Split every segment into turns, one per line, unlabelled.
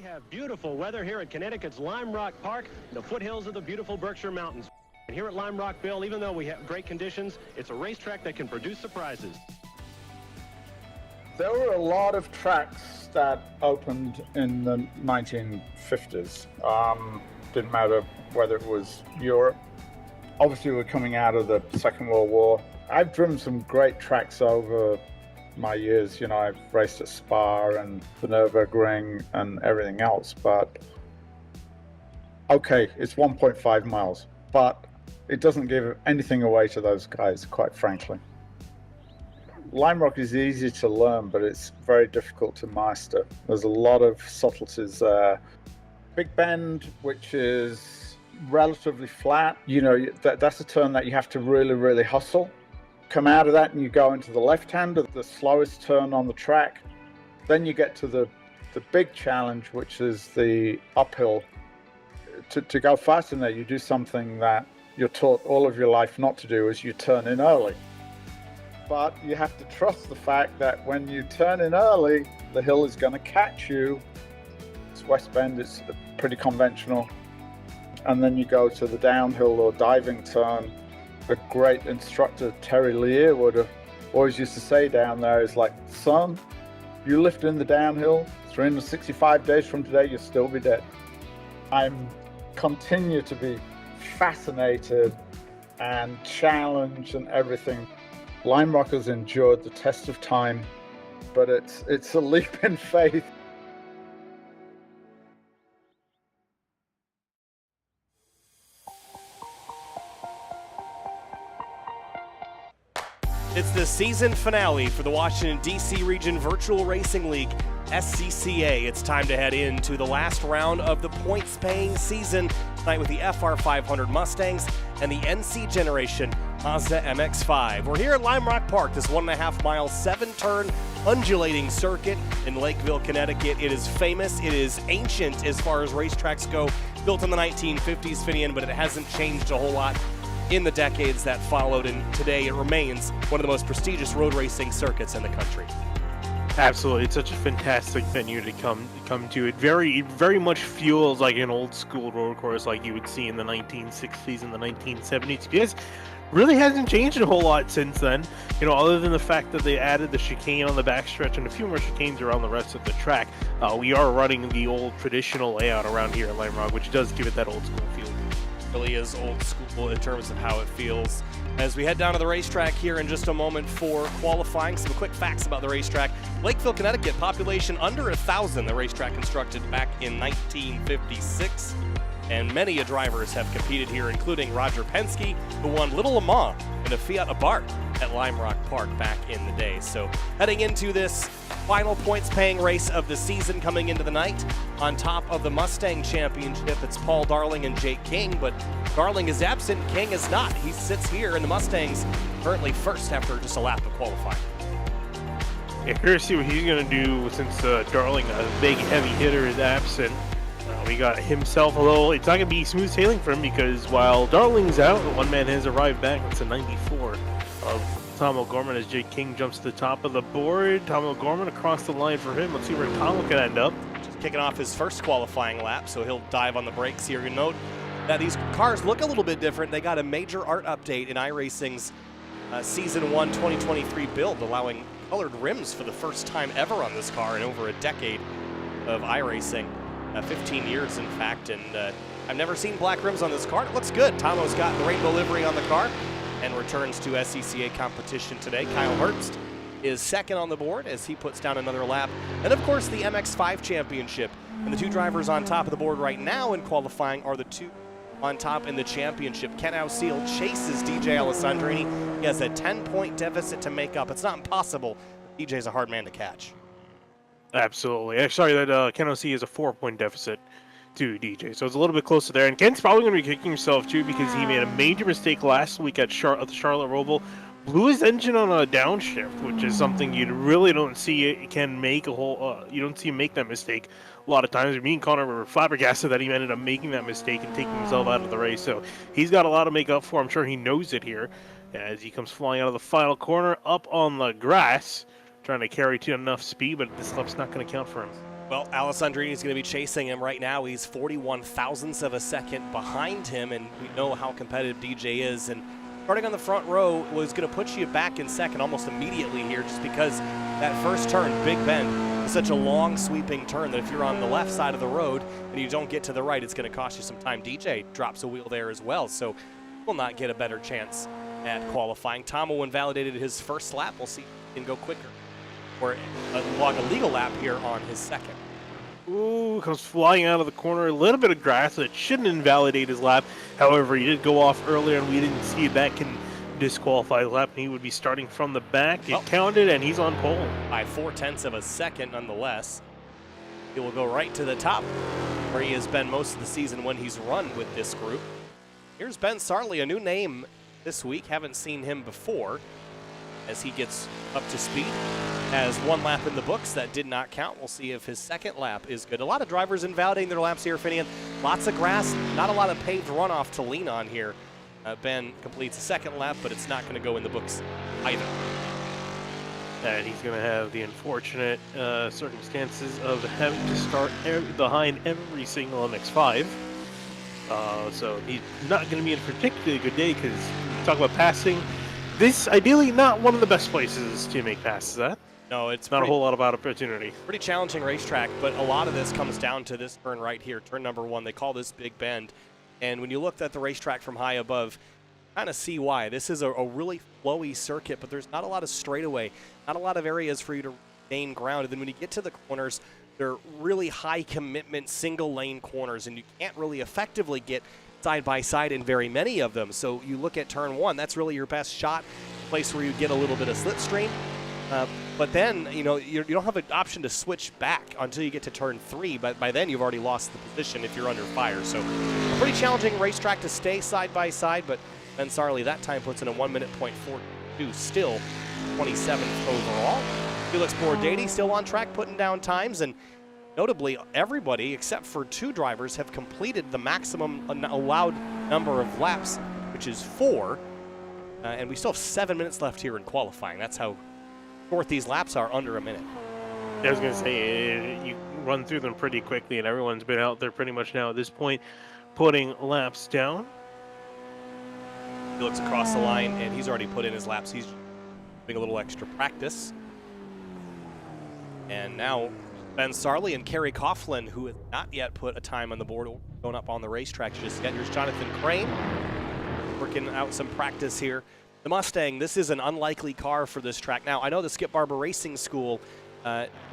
We have beautiful weather here at Connecticut's Lime Rock Park, the foothills of the beautiful Berkshire Mountains. And here at Lime Rock, Bill, even though we have great conditions, it's a racetrack that can produce surprises.
There were a lot of tracks that opened in the 1950s. Didn't matter whether it was Europe. Obviously, we're coming out of the Second World War. I've driven some great tracks over my years. You know, I've raced at Spa and the Nürburgring and everything else, but okay, it's 1.5 miles, but it doesn't give anything away to those guys, quite frankly. Lime Rock is easy to learn, but it's very difficult to master. There's a lot of subtleties there. Big Bend, which is relatively flat, you know, that's a turn that you have to really hustle. Come out of that and you go into the left hand of the slowest turn on the track. Then you get to the big challenge, which is the uphill. To go fast in there, you do something that you're taught all of your life not to do, is you turn in early. But you have to trust the fact that when you turn in early, the hill is going to catch you. It's West Bend, it's pretty conventional. And then you go to the downhill or diving turn. A great instructor, Terry Lear, would have always used to say down there is like, son, you lift in the downhill, 365 days from today, you'll still be dead. I'm continue to be fascinated and challenged and everything. Lime Rock has endured the test of time, but it's a leap in faith.
It's the season finale for the Washington, D.C. Region Virtual Racing League, SCCA. It's time to head into the last round of the points-paying season tonight with the FR 500 Mustangs and the NC Generation Mazda MX-5. We're here at Lime Rock Park, this 1.5-mile, 7-turn undulating circuit in Lakeville, Connecticut. It is famous. It is ancient as far as racetracks go, built in the 1950s, Finian, but it hasn't changed a whole lot in the decades that followed, and today it remains one of the most prestigious road racing circuits in the country.
Absolutely, it's such a fantastic venue to come to. It very much feels like an old school road course like you would see in the 1960s and the 1970s. Because really hasn't changed a whole lot since then, you know, other than the fact that they added the chicane on the backstretch and a few more chicanes around the rest of the track. We are running the old traditional layout around here at Lime Rock, which does give it that old school feel.
Really is old school in terms of how it feels. As we head down to the racetrack here in just a moment for qualifying, some quick facts about the racetrack. Lakeville, Connecticut, population under 1,000. The racetrack constructed back in 1956. And many drivers have competed here, including Roger Penske, who won Little Le Mans in a Fiat Abarth at Lime Rock Park back in the day. So heading into this final points-paying race of the season coming into the night, on top of the Mustang Championship, it's Paul Darling and Jake King, but Darling is absent, King is not. He sits here in the Mustangs, currently first after just a lap of qualifying.
Yeah, curious to see what he's going to do since Darling, a big heavy hitter, is absent. We got himself a little, it's not going to be smooth sailing for him because while Darling's out, one man has arrived back. It's a 94 of Tom O'Gorman as Jake King jumps to the top of the board. Tom O'Gorman across the line for him. Let's see where Tom can end up.
Just kicking off his first qualifying lap, so he'll dive on the brakes here. You note that these cars look a little bit different. They got a major art update in iRacing's Season 1 2023 build, allowing colored rims for the first time ever on this car in over a decade of iRacing. 15 years, in fact, and I've never seen black rims on this car. It looks good. Tomo's got the rainbow livery on the car and returns to SCCA competition today. Kyle Herbst is second on the board as he puts down another lap. And, of course, the MX-5 Championship. And the two drivers on top of the board right now in qualifying are the two on top in the championship. Ken Ausiel chases DJ Alessandrini. He has a 10-point deficit to make up. It's not impossible. DJ's a hard man to catch.
Absolutely. Sorry, that Ken O.C. is a 4-point deficit to DJ, so it's a little bit closer there. And Ken's probably going to be kicking himself too because he made a major mistake last week at the Charlotte Roval. Blew his engine on a downshift, which is something you really don't see Ken make a whole. You don't see him make that mistake a lot of times. Me and Connor were flabbergasted that he ended up making that mistake and taking himself out of the race. So he's got a lot to make up for. I'm sure he knows it here as he comes flying out of the final corner up on the grass, trying to carry to enough speed, but this lap's not going to count for him.
Well, Alessandrini is going to be chasing him right now. He's 41 thousandths of a second behind him, and we know how competitive DJ is. And starting on the front row was going to put you back in second almost immediately here, just because that first turn, Big Bend, is such a long sweeping turn that if you're on the left side of the road and you don't get to the right, it's going to cost you some time. DJ drops a wheel there as well, so will not get a better chance at qualifying. Tomo invalidated his first lap. We'll see if he can go quicker or log a legal lap here on his second.
Ooh, comes flying out of the corner. A little bit of grass that shouldn't invalidate his lap. However, he did go off earlier, and we didn't see it. That can disqualify the lap, and he would be starting from the back. It counted, and he's on pole.
By 0.4 of a second, nonetheless. He will go right to the top, where he has been most of the season when he's run with this group. Here's Ben Sarley, a new name this week. Haven't seen him before as he gets up to speed. Has one lap in the books that did not count. We'll see if his second lap is good. A lot of drivers invalidating their laps here, Finian. Lots of grass, not a lot of paved runoff to lean on here. Ben completes a second lap, but it's not going to go in the books either.
And he's going to have the unfortunate circumstances of having to start behind every single MX-5. So he's not going to be in a particularly good day, because talk about passing. This ideally not one of the best places to make passes at.
No, it's
not a whole lot of opportunity.
Pretty challenging racetrack, but a lot of this comes down to this turn right here, turn number 1. They call this Big Bend. And when you looked at the racetrack from high above, kind of see why. This is a really flowy circuit, but there's not a lot of straightaway, not a lot of areas for you to gain ground. And then when you get to the corners, they're really high commitment single lane corners, and you can't really effectively get side by side in very many of them. So you look at turn 1, that's really your best shot, place where you get a little bit of slipstream. But then, you know, you don't have an option to switch back until you get to turn 3, but by then you've already lost the position if you're under fire. So a pretty challenging racetrack to stay side by side, but Ben Sarley that time puts in a 1:42, still 27th overall. Felix Bordady still on track, putting down times, and notably everybody except for 2 drivers have completed the maximum allowed number of laps, which is 4, and we still have 7 minutes left here in qualifying. That's how short these laps are, under a minute.
I was going to say, you run through them pretty quickly, and everyone's been out there pretty much now at this point, putting laps down.
He looks across the line, and he's already put in his laps. He's doing a little extra practice. And now Ben Sarley and Kerry Coughlin, who has not yet put a time on the board, going up on the racetrack just yet. Here's Jonathan Crane working out some practice here. The Mustang, this is an unlikely car for this track. Now, I know the Skip Barber Racing School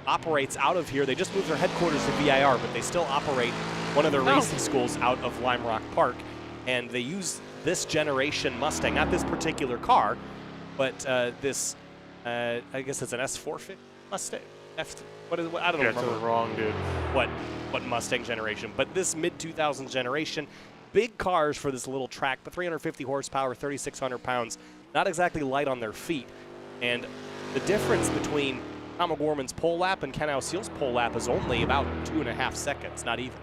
operates out of here. They just moved their headquarters to VIR, but they still operate one of their racing schools out of Lime Rock Park. And they use this generation Mustang, not this particular car, but this, I guess it's an S450 Mustang. What is it? I don't know.
That's wrong, dude.
What Mustang generation? But this mid-2000s generation, big cars for this little track, but 350 horsepower, 3,600 pounds, not exactly light on their feet. And the difference between Tom O'Gorman's pole lap and Ken Ausiel's pole lap is only about 2.5 seconds, not even.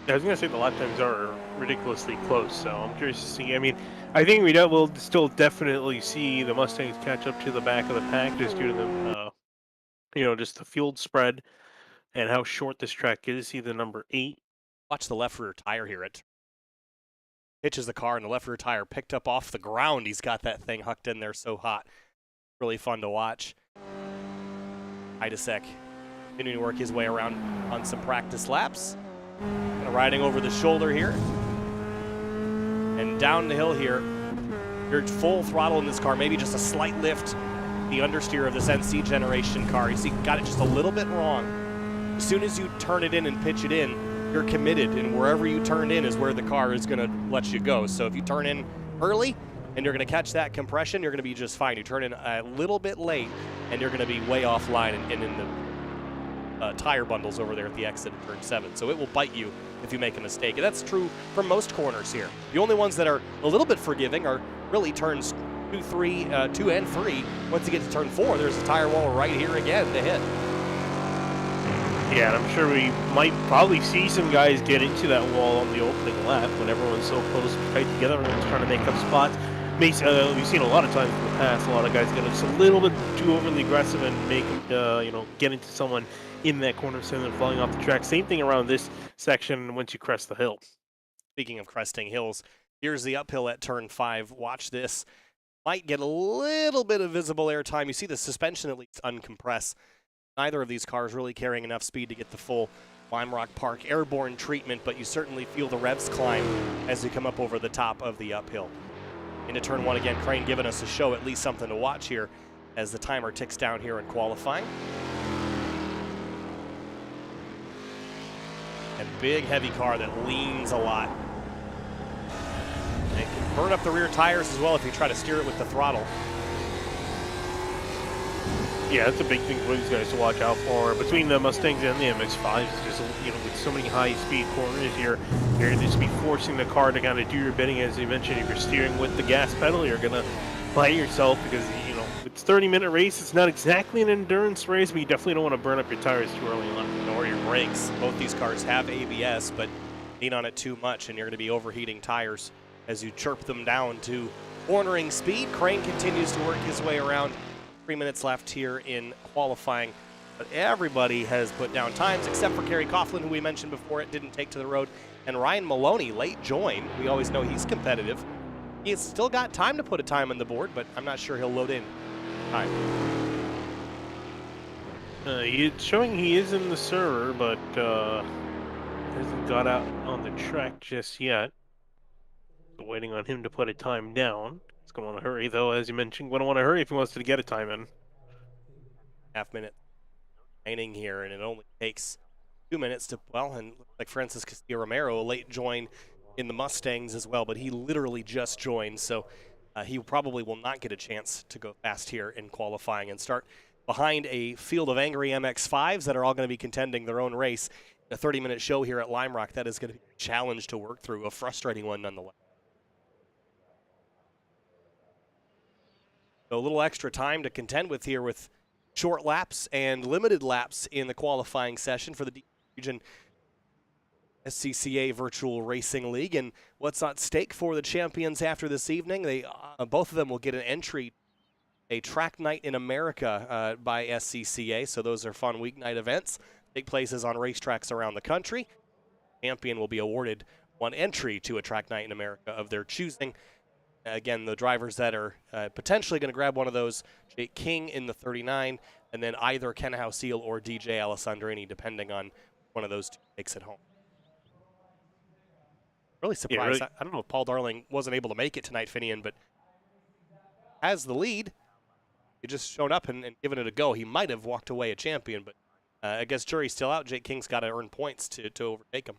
I was going to say the lap times are ridiculously close, so I'm curious to see. I mean, I think will still definitely see the Mustangs catch up to the back of the pack just due to the, just the field spread and how short this track is. See the number 8.
Watch the left rear tire here. It hitches the car, and the left rear tire picked up off the ground. He's got that thing hucked in there so hot. Really fun to watch. Idasek continuing to work his way around on some practice laps. Kind of riding over the shoulder here. And down the hill here. You're full throttle in this car, maybe just a slight lift. The understeer of this NC generation car. You see, got it just a little bit wrong. As soon as you turn it in and pitch it in, you're committed, and wherever you turn in is where the car is going to let you go. So if you turn in early and you're going to catch that compression, you're going to be just fine. You turn in a little bit late, and you're going to be way offline and in the tire bundles over there at the exit of turn 7. So it will bite you if you make a mistake. And that's true for most corners here. The only ones that are a little bit forgiving are really turns 2, 2 and 3. Once you get to turn 4, there's a tire wall right here again to hit.
Yeah, and I'm sure we might probably see some guys get into that wall on the opening lap when everyone's so close and tight together. Everyone's trying to make up spots. we've seen a lot of times in the past, a lot of guys get just a little bit too overly aggressive and make, get into someone in that corner instead of falling off the track. Same thing around this section once you crest the hill.
Speaking of cresting hills, here's the uphill at turn 5. Watch this. Might get a little bit of visible airtime. You see the suspension at least uncompress. Neither of these cars really carrying enough speed to get the full Lime Rock Park airborne treatment, but you certainly feel the revs climb as you come up over the top of the uphill. Into turn 1 again, Crane giving us a show, at least something to watch here as the timer ticks down here in qualifying. And big heavy car that leans a lot. And can burn up the rear tires as well if you try to steer it with the throttle.
Yeah, that's a big thing for these guys to watch out for. Between the Mustangs and the MX-5s, just, with so many high-speed corners here, you're going to just be forcing the car to kind of do your bidding. As you mentioned, if you're steering with the gas pedal, you're going to bite yourself because, it's a 30-minute race. It's not exactly an endurance race, but you definitely don't want to burn up your tires too early on.
Or your brakes. Both these cars have ABS, but lean on it too much, and you're going to be overheating tires as you chirp them down to cornering speed. Crane continues to work his way around. 3 minutes left here in qualifying, but everybody has put down times except for Kerry Coughlin, who we mentioned before it didn't take to the road, and Ryan Maloney, late join. We always know he's competitive. He's still got time to put a time on the board, but I'm not sure he'll load in time.
It's showing he is in the server, but hasn't got out on the track just yet. So waiting on him to put a time down. He's going to want to hurry, though, as you mentioned. Going to want to hurry if he wants to get a time in.
Half-minute remaining here, and it only takes 2 minutes to, well, and like Francis Castillo-Romero, a late join in the Mustangs as well, but he literally just joined, so he probably will not get a chance to go fast here in qualifying and start behind a field of angry MX-5s that are all going to be contending their own race. A 30-minute show here at Lime Rock, that is going to be a challenge to work through, a frustrating one nonetheless. So a little extra time to contend with here with short laps and limited laps in the qualifying session for the region SCCA Virtual Racing League. And what's at stake for the champions after this evening? They both of them will get an entry, a track night in America by SCCA. So those are fun weeknight events. Take places on racetracks around the country. Champion will be awarded one entry to a track night in America of their choosing. Again, the drivers that are potentially going to grab one of those, Jake King in the 39, and then either Ken Hauseal or DJ Alessandrini, depending on one of those two takes it home. Really surprised.
Yeah, really.
I don't know if Paul Darling wasn't able to make it tonight, Finian, but has the lead. He just showed up and given it a go. He might have walked away a champion, but I guess jury's still out. Jake King's got to earn points to overtake him.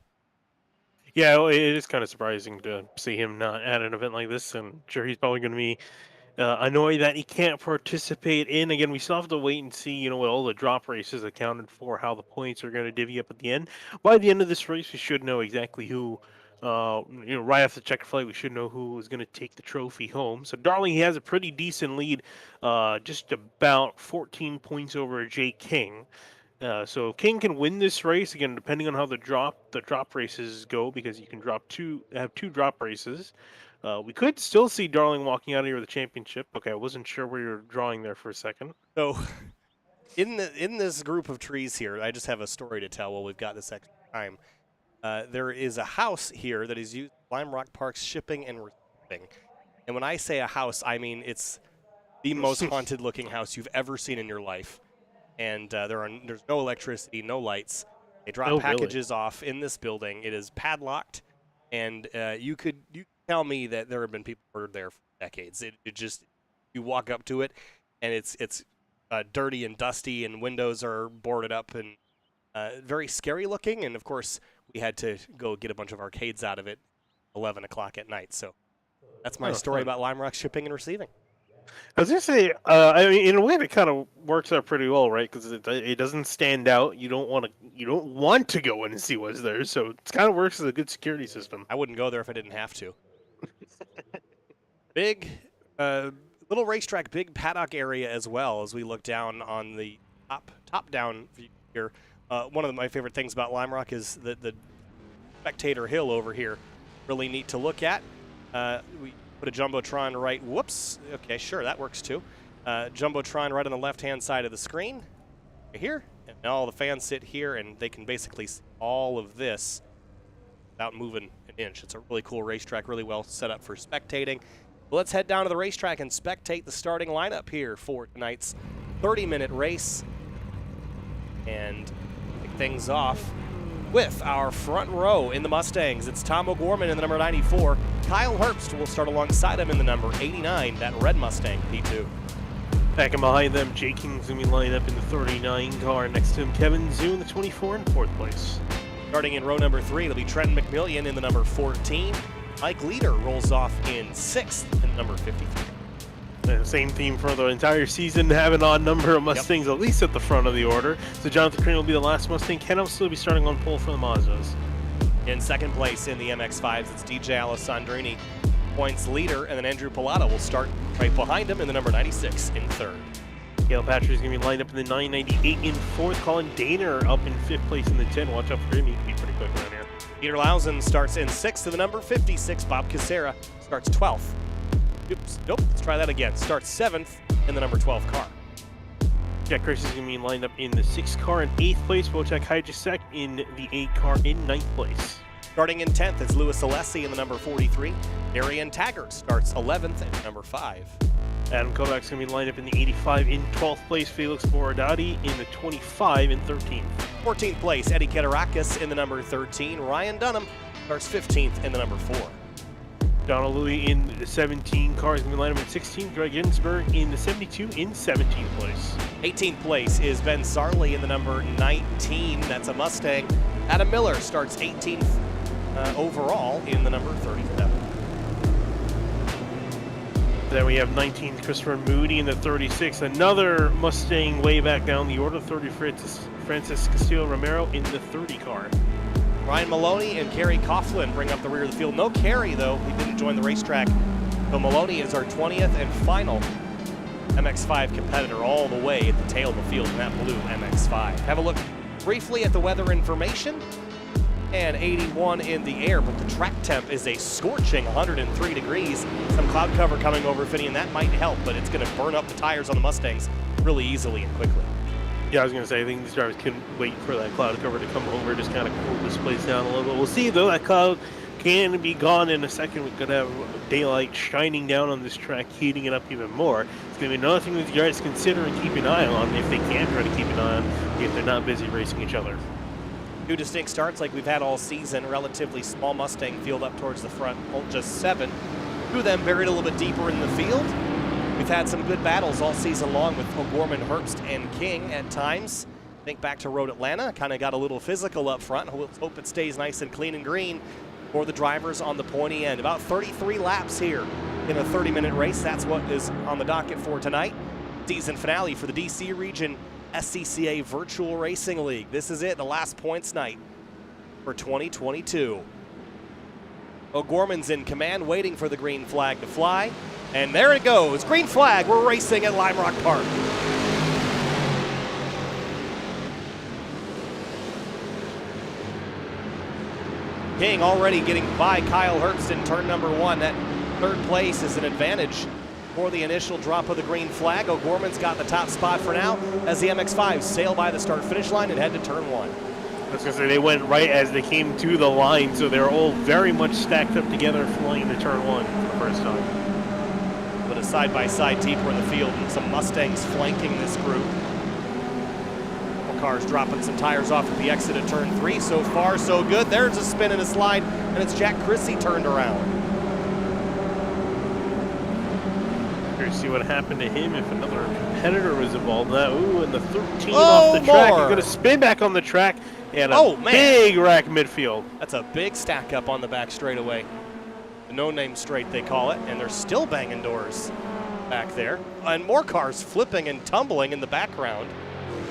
Yeah, well, it is kind of surprising to see him not at an event like this. I'm sure he's probably going to be annoyed that he can't participate in. Again, we still have to wait and see, what all the drop races accounted for, how the points are going to divvy up at the end. By the end of this race, we should know exactly who, right off the checker flight, we should know who is going to take the trophy home. So Darling, he has a pretty decent lead, just about 14 points over Jake King. So King can win this race, again, depending on how the drop races go, because you can have two drop races. We could still see Darling walking out of here with a championship. Okay, I wasn't sure where you were drawing there for a second.
So in this group of trees here, I just have a story to tell while we've got this extra time. There is a house here that is used Lime Rock Park's shipping and receiving. And when I say a house, I mean it's the most haunted looking house you've ever seen in your life. And there's no electricity, no lights. They drop packages off in this building. It is padlocked, and you tell me that there have been people murdered there for decades. It just, you walk up to it, and it's dirty and dusty, and windows are boarded up, and very scary looking. And of course, we had to go get a bunch of arcades out of it 11 o'clock at night. So that's my story about Lime Rock shipping and receiving.
I was gonna say, I mean, in a way, it kind of works out pretty well, right? Because it doesn't stand out. You don't want to go in and see what's there, so it kind of works as a good security system.
I wouldn't go there if I didn't have to. Big, little racetrack, big paddock area as well. As we look down on the top-down view here, one of my favorite things about Lime Rock is the spectator hill over here. Really neat to look at. Put a Jumbotron right, whoops, okay, sure, that works too. Jumbotron right on the left-hand side of the screen, right here, and all the fans sit here, and they can basically see all of this without moving an inch. It's a really cool racetrack, really well set up for spectating. Let's head down to the racetrack and spectate the starting lineup here for tonight's 30-minute race. And kick things off with our front row in the Mustangs. It's Tom O'Gorman in the number 94. Kyle Herbst will start alongside him in the number 89, that red Mustang P2.
Back and behind them, Jay King's going to be lined up in the 39 car. Next to him, Kevin Zhu in the 24 in 4th place.
Starting in row number 3, it'll be Trenton McMillian in the number 14. Mike Leader rolls off in 6th in number 53.
Same theme for the entire season, have an odd number of Mustangs at least at the front of the order. So Jonathan Crane will be the last Mustang. Ken will still be starting on pole for the Mazdas.
In 2nd place in the MX-5s, it's DJ Alessandrini, points leader, and then Andrew Pilata will start right behind him in the number 96 in 3rd.
Gail Patrick is going to be lined up in the 998 in 4th. Colin Daner up in 5th place in the 10. Watch out for him, he can be pretty quick around here.
Peter Lausen starts in 6th to the number 56. Bob Casera starts 12th. Oops, nope, let's try that again. Starts 7th in the number 12 car.
Jack Chris is going to be lined up in the 6th car in 8th place. Wojciech Hajicek in the 8 car in 9th place.
Starting in 10th is Louis Alessi in the number 43. Darian Taggart starts 11th in number 5.
Adam Kovac's going to be lined up in the 85 in 12th place. Felix Borodati in the 25 in 13th.
14th place, Eddie Keterakis in the number 13. Ryan Dunham starts 15th in the number 4.
Donald Louis in the 17 car is going to be lined up in 16th. Greg Ginsberg in the 72 in 17th place. 18th
place is Ben Sarley in the number 19. That's a Mustang. Adam Miller starts 18th overall in the number 37.
Then we have 19th Christopher Moody in the 36. Another Mustang way back down the order. 30 Francis Castillo Romero in the 30 car.
Ryan Maloney and Kerry Coughlin bring up the rear of the field. No Kerry, though. He didn't join the racetrack. So Maloney is our 20th and final MX-5 competitor all the way at the tail of the field in that blue MX-5. Have a look briefly at the weather information. And 81 in the air, but the track temp is a scorching 103 degrees. Some cloud cover coming over Finney, and that might help, but it's going to burn up the tires on the Mustangs really easily and quickly.
Yeah, I was going to say, I think these drivers couldn't wait for that cloud cover to come over, just kind of cool this place down a little bit. We'll see, though, that cloud can be gone in a second. We're going to have daylight shining down on this track, heating it up even more. It's going to be another thing that you guys consider and keep an eye on, if they can try to keep an eye on, if they're not busy racing each other.
2 distinct starts like we've had all season. Relatively small Mustang field up towards the front, just 7. 2 of them buried a little bit deeper in the field. We've had some good battles all season long with O'Gorman, Herbst, and King at times. Think back to Road Atlanta, kind of got a little physical up front. Hope it stays nice and clean and green for the drivers on the pointy end. About 33 laps here in a 30-minute race. That's what is on the docket for tonight. Season finale for the DC region SCCA Virtual Racing League. This is it, the last points night for 2022. O'Gorman's in command, waiting for the green flag to fly. And there it goes, green flag, we're racing at Lime Rock Park. King already getting by Kyle Herbst in turn number 1. That 3rd place is an advantage for the initial drop of the green flag. O'Gorman's got the top spot for now as the MX-5s sail by the start-finish line and head to turn 1.
I was going to say, they went right as they came to the line, so they're all very much stacked up together flying into turn 1 for the first time.
But a side-by-side deeper in the field and some Mustangs flanking this group. Cars dropping some tires off at the exit of turn 3. So far, so good. There's a spin and a slide, and it's Jack Chrissy turned around.
See what happened to him if another competitor was involved in that. Ooh, and the 13 off the track. He's going to spin back on the track and a big rack midfield.
That's a big stack up on the back straightaway. The no-name straight, they call it, and they're still banging doors back there. And more cars flipping and tumbling in the background.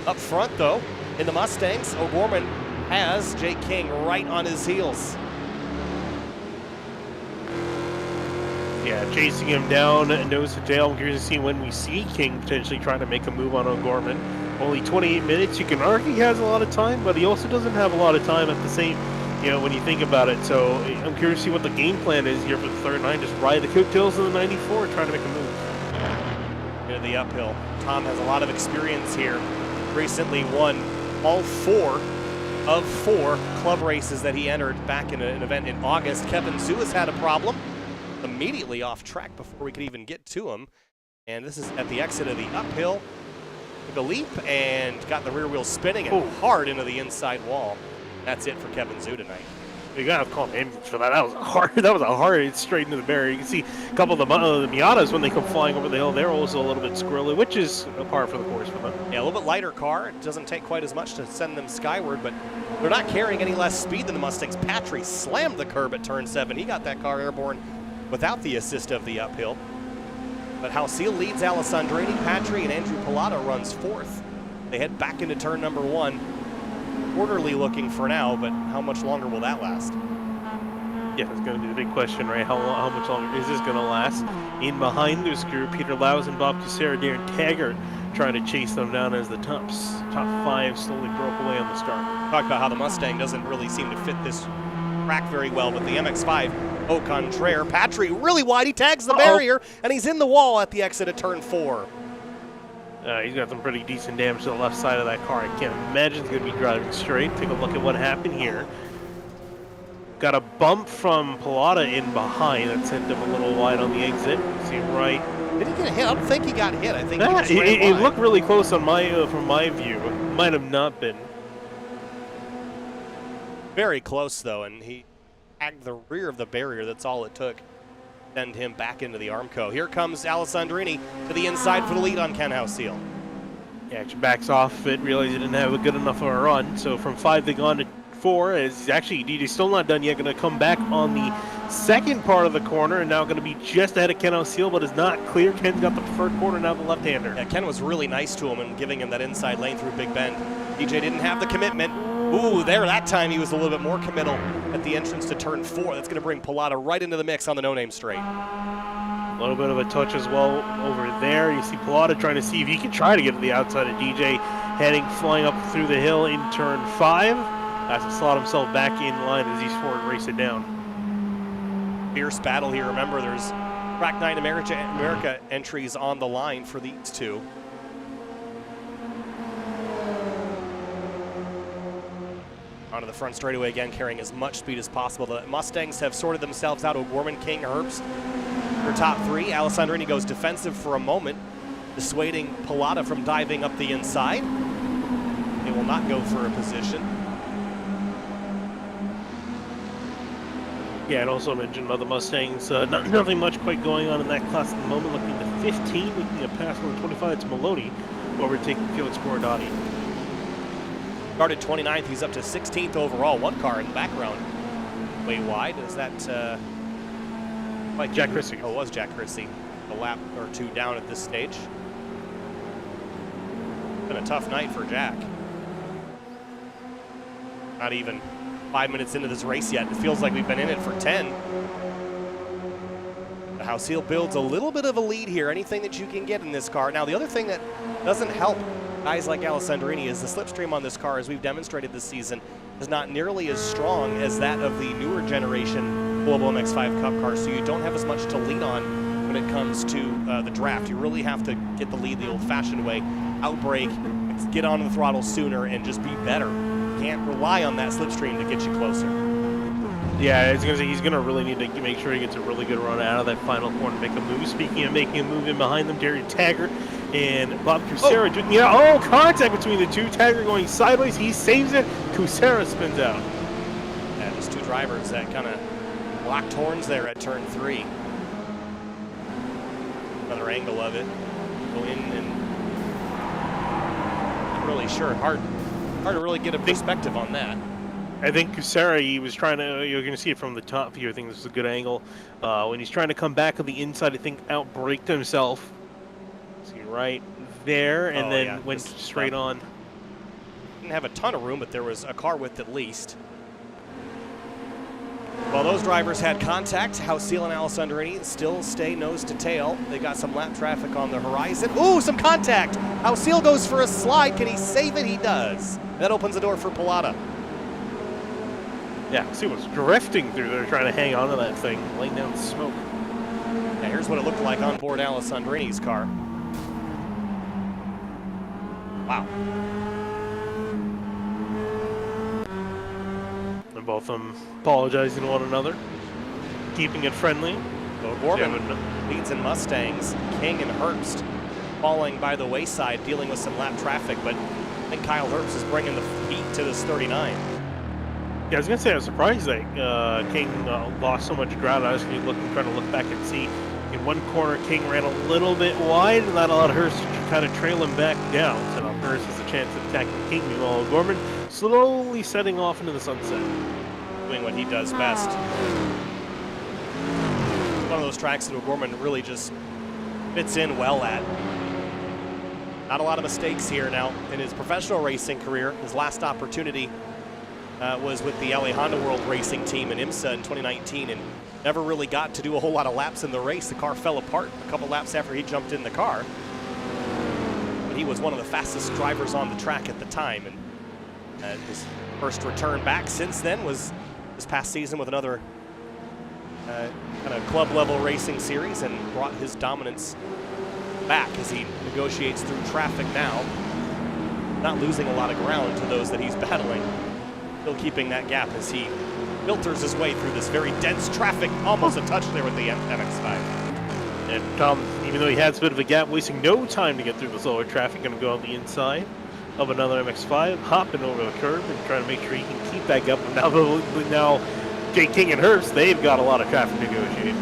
Up front, though, in the Mustangs, O'Gorman has Jay King right on his heels.
Yeah, chasing him down, nose to tail. I'm curious to see when we see King potentially trying to make a move on O'Gorman. Only 28 minutes. You can argue he has a lot of time, but he also doesn't have a lot of time at the same You know, when you think about it. So I'm curious to see what the game plan is here for the 39. Just ride the coattails of the 94, trying to make a move.
Into the uphill. Tom has a lot of experience here. Recently won all 4 of 4 club races that he entered back in an event in August. Kevin Zhu has had a problem. Immediately off track before we could even get to him. And this is at the exit of the uphill. Took a leap and got the rear wheel spinning and hard into the inside wall. That's it for Kevin Zhu tonight.
You gotta call an ambulance for that. That was a hard. That was a hard straight into the barrier. You can see a couple of the Miatas when they come flying over the hill. They're also a little bit squirrely, which is a par for the course for them.
Yeah, a little bit lighter car. It doesn't take quite as much to send them skyward, but they're not carrying any less speed than the Mustangs. Patry slammed the curb at turn 7. He got that car airborne without the assist of the uphill. But Hausil leads Alessandrini. Patry and Andrew Pilata runs 4th. They head back into turn number 1. Orderly looking for now, but how much longer will that last?
Yeah, that's going to be the big question, right? How much longer is this going to last? In behind this group, Peter Laus and Bob Kucera, Darren Taggart trying to chase them down as the top 5 slowly broke away on the start.
Talked about how the Mustang doesn't really seem to fit this track very well, but the MX-5, au contraire. Patry really wide, he tags the barrier, and he's in the wall at the exit of turn 4.
He's got some pretty decent damage to the left side of that car. I can't imagine he's going to be driving straight. Take a look at what happened here. Got a bump from Pilata in behind that sent him a little wide on the exit. See right.
Did he get hit? I don't think he got hit. I think he just
it looked really close on from my view. It might have not been.
Very close though, and he tagged the rear of the barrier. That's all it took. Send him back into the Armco. Here comes Alessandrini to the inside for the lead on Ken Hausil.
Yeah, actually backs off it, realized he didn't have a good enough of a run. So from 5 they gone to 4. Is actually DJ's still not done yet. Going to come back on the second part of the corner and now going to be just ahead of Ken Hausil, but is not clear. Ken's got the preferred corner, now the left-hander.
Yeah, Ken was really nice to him and giving him that inside lane through Big Bend. DJ didn't have the commitment. Ooh, there, that time he was a little bit more committal at the entrance to turn 4. That's going to bring Pilata right into the mix on the no-name straight.
A little bit of a touch as well over there. You see Pilata trying to see if he can try to get to the outside of DJ, flying up through the hill in turn 5. Has to slot himself back in line as he's forward race it down.
Fierce battle here. Remember, there's Track 9 America entries on the line for these two. Onto the front straightaway again, carrying as much speed as possible. The Mustangs have sorted themselves out. O'Gorman, King, Herbst for top 3. Alessandrini goes defensive for a moment, dissuading Pilata from diving up the inside. They will not go for a position.
Yeah, and also mentioned about the Mustangs, nothing much quite going on in that class at the moment. Looking to 15, making a pass on the 25. It's Maloney overtaking Felix Borodati.
Started 29th, he's up to 16th overall. One car in the background, way wide. Is that like
Jack Chrissy?
Oh, it was Jack Chrissy. A lap or 2 down at this stage. Been a tough night for Jack. Not even 5 minutes into this race yet. It feels like we've been in it for 10. The Hausil builds a little bit of a lead here. Anything that you can get in this car. Now, the other thing that doesn't help guys like Alessandrini is the slipstream on this car, as we've demonstrated this season, is not nearly as strong as that of the newer generation Global MX-5 Cup cars, so you don't have as much to lean on when it comes to the draft. You really have to get the lead the old-fashioned way, outbrake, get on the throttle sooner, and just be better. You can't rely on that slipstream to get you closer.
Yeah, I was going to say he's going to really need to make sure he gets a really good run out of that final corner to make a move. Speaking of making a move in behind them, Darren Taggart and Bob Kucera. Contact between the two. Taggart going sideways. He saves it. Kucera spins out.
Yeah, just two drivers that kind of locked horns there at turn 3. Another angle of it. Go in and not really sure. Hard to really get a perspective on that.
I think Kucera, he was trying to, you're going to see it from the top view. I think this is a good angle. When he's trying to come back on the inside, I think outbraked himself. See right there, and then went straight on.
Didn't have a ton of room, but there was a car width at least. While those drivers had contact, Hausil and Alessandrini still stay nose to tail. They got some lap traffic on the horizon. Ooh, some contact! Hausil goes for a slide. Can he save it? He does. That opens the door for Pilata.
Yeah, see what's drifting through there, trying to hang on to that thing, laying down smoke.
Yeah, here's what it looked like on board Alessandrini's car. Wow.
And both of them apologizing to one another, keeping it friendly.
O'Gorman leads in Mustangs. King and Herbst falling by the wayside, dealing with some lap traffic, but I think Kyle Herbst is bringing the heat to this 39.
Yeah, I was gonna say I was surprised that King lost so much ground. I was trying to look back and see. In one corner, King ran a little bit wide, and that allowed Hearst to kind of trail him back down. So now Hearst has a chance of attacking King. Meanwhile, O'Gorman slowly setting off into the sunset,
Doing what he does best. One of those tracks that O'Gorman really just fits in well at. Not a lot of mistakes here now in his professional racing career. His last opportunity was with the LA Honda World Racing team in IMSA in 2019 and never really got to do a whole lot of laps in the race. The car fell apart a couple laps after he jumped in the car. But he was one of the fastest drivers on the track at the time. And his first return back since then was this past season with another kind of club level racing series and brought his dominance back as he negotiates through traffic now. Not losing a lot of ground to those that he's battling. Still keeping that gap as he filters his way through this very dense traffic. Almost a touch there with the MX-5.
and Tom, even though he has a bit of a gap, wasting no time to get through the slower traffic, going to go on the inside of another MX-5, hopping over the curb and trying to make sure he can keep that gap. Now Jay King and Hearst, they've got a lot of traffic to negotiate.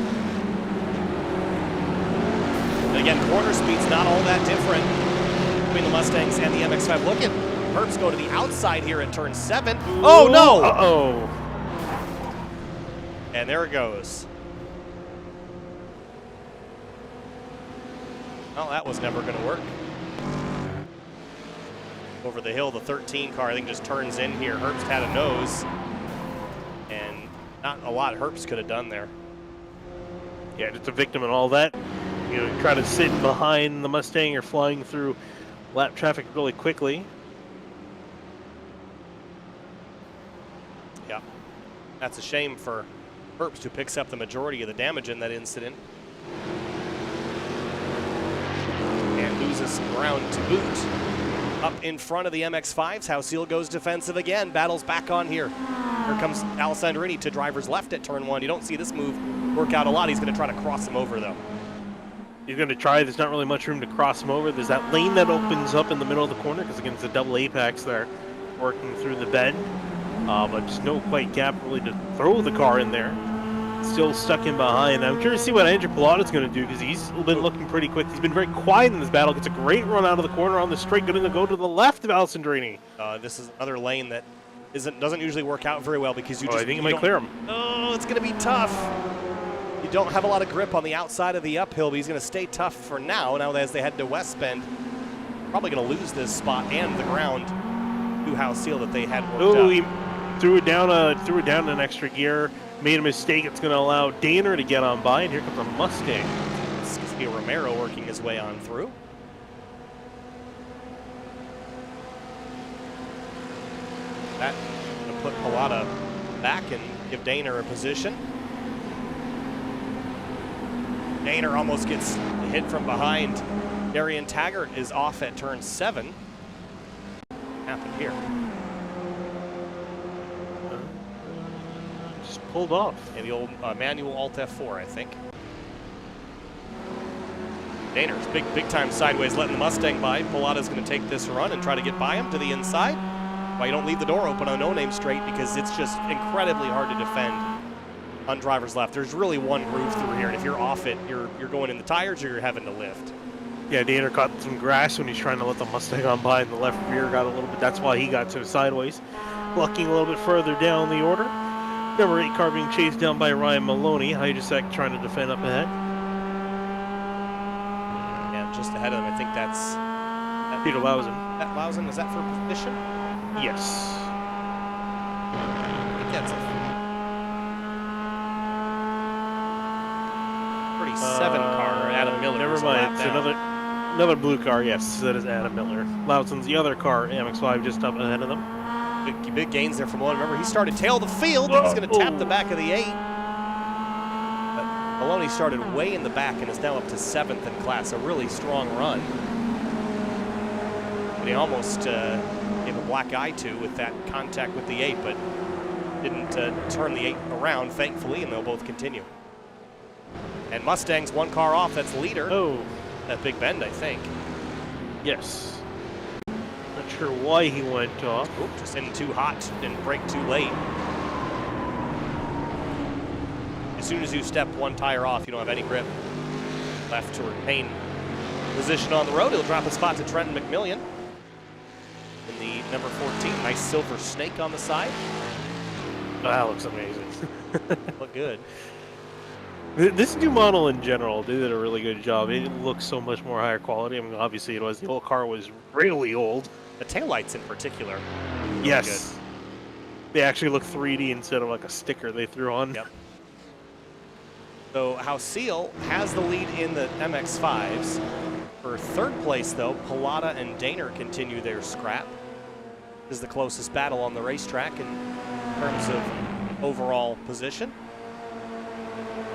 And again, corner speed's not all that different between the Mustangs and the MX-5. Look at Herbst go to the outside here at turn 7. Oh, no!
Uh-oh.
And there it goes. Well, that was never going to work. Over the hill, the 13 car, I think, just turns in here. Herbst had a nose. And not a lot Herbst could have done there.
Yeah, just a victim in all that. You know, try to sit behind the Mustang or flying through lap traffic really quickly.
Yeah, that's a shame for Herbst, who picks up the majority of the damage in that incident. And loses some ground to boot. Up in front of the MX-5s, Hausil goes defensive again, battles back on here. Here comes Alessandrini to driver's left at turn 1. You don't see this move work out a lot. He's going to try to cross him over, though.
He's going to try. There's not really much room to cross him over. There's that lane that opens up in the middle of the corner because, again, it's a double apex there working through the bend. But just no quite gap really to throw the car in there. Still stuck in behind. I'm curious to see what Andrew Pilata's going to do because he's been looking pretty quick. He's been very quiet in this battle. Gets a great run out of the corner on the straight, going to go to the left of Alessandrini.
This is another lane that doesn't usually work out very well because you just...
I think he might clear him.
Oh, it's going to be tough. You don't have a lot of grip on the outside of the uphill, but he's going to stay tough for now. Now as they head to West Bend, probably going to lose this spot and the ground to Hausil that they had worked up.
He threw it down an extra gear. Made a mistake. It's going to allow Daner to get on by, and here comes a Mustang.
It's going to be Romero working his way on through. That going to put Pilata back and give Daner a position. Daner almost gets hit from behind. Darian Taggart is off at turn 7. Happened here.
Pulled off.
And the old manual Alt F4, I think. Daner's big time sideways letting the Mustang by. Pilata's going to take this run and try to get by him to the inside. Why you don't leave the door open on No Name Straight because it's just incredibly hard to defend on driver's left. There's really one groove through here, and if you're off it, you're going in the tires or you're having to lift.
Yeah, Daner caught some grass when he's trying to let the Mustang on by, and the left rear got a little bit. That's why he got to sideways. Lucking a little bit further down the order. Number 8 car being chased down by Ryan Maloney. Hydrosec trying to defend up ahead.
Yeah, just ahead of him. I think that's
Peter Lausen.
That Lausen, is that for position?
Yes.
I think that's a 37 car, Adam Miller.
Never mind. It's another blue car. Yes, that is Adam Miller. Lausen's the other car, MX-5, just up ahead of them.
Big gains there from one. Remember, he started tail of the field. He's going to tap the back of the 8. But Maloney started way in the back and is now up to 7th in class. A really strong run. But he almost gave a black eye to with that contact with the 8, but didn't turn the 8 around, thankfully, and they'll both continue. And Mustang's one car off. That's leader.
Oh.
That big bend, I think.
Yes. Not sure why he went off.
Oop, just in too hot, didn't brake too late. As soon as you step one tire off, you don't have any grip left to retain position on the road. He'll drop a spot to Trenton McMillian in the number 14. Nice silver snake on the side.
Oh, that looks amazing.
Look good.
This new model in general, they did a really good job. It looks so much more higher quality. I mean, obviously it was. The old car was really old.
The taillights in particular. Really
yes.
Good.
They actually look 3D instead of like a sticker they threw on.
Yep. So Hauseal has the lead in the MX-5s. For third place, though, Pilata and Daner continue their scrap. This is the closest battle on the racetrack in terms of overall position.